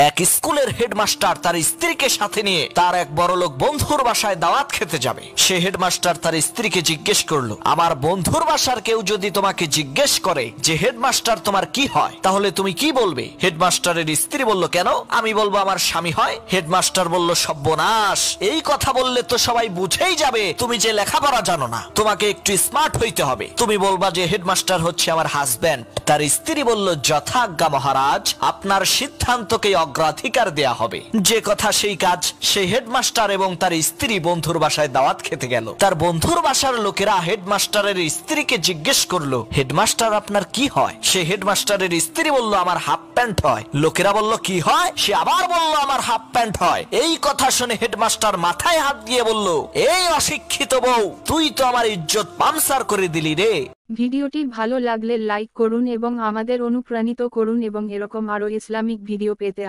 এক স্কুলের হেডমাস্টার তার স্ত্রীকে সাথে নিয়ে তার এক বড়লোক বন্ধুর বাসায় দাওয়াত খেতে যাবে। সে হেডমাস্টার তার স্ত্রীকে জিজ্ঞেস করলো, আমার বন্ধুর বাসার কেউ যদি তোমাকে জিজ্ঞেস করে যে হেডমাস্টার তোমার কি হয়, তাহলে তুমি কি বলবে? হেডমাস্টারের স্ত্রী বলল, কেন? আমি বলবো আমার স্বামী হয়। হেডমাস্টার বলল, সর্বনাশ, এই কথা বললে তো সবাই বুঝেই যাবে তুমি যে লেখাপড়া জানো না, তোমাকে একটু স্মার্ট হইতে হবে। তুমি বলবা যে হেডমাস্টার হচ্ছে আমার হাজবেন্ড। তার স্ত্রী বলল, যথাজ্ঞা মহারাজ, আপনার সিদ্ধান্তকে অগ্রাধিকার দেয়া হবে। যে কথা সেই কাজ। সেই হেডমাস্টার এবং তার স্ত্রী বন্ধুর বাসায় দাওয়াত খেতে গেল। তার বন্ধুর বাসার লোকেরা হেডমাস্টারের স্ত্রীকে জিজ্ঞেস করলো, হেডমাস্টার আপনার কি হয়? সে হেডমাস্টারের স্ত্রী বলল, আমার হাফ প্যান্ট হয়। লোকেরা বলল, কি হয়? সে আবার বলল, আমার হাফ প্যান্ট হয়। এই কথা শুনে হেডমাস্টার মাথায় হাত দিয়ে বলল, এই অশিক্ষিত বউ, তুই তো আমার ইজ্জত পামসার করে দিলি রে। ভিডিওটি ভালো লাগলে লাইক করুন এবং আমাদের অনুপ্রাণিত করুন এবং এরকম আরো ইসলামিক ভিডিও পেতে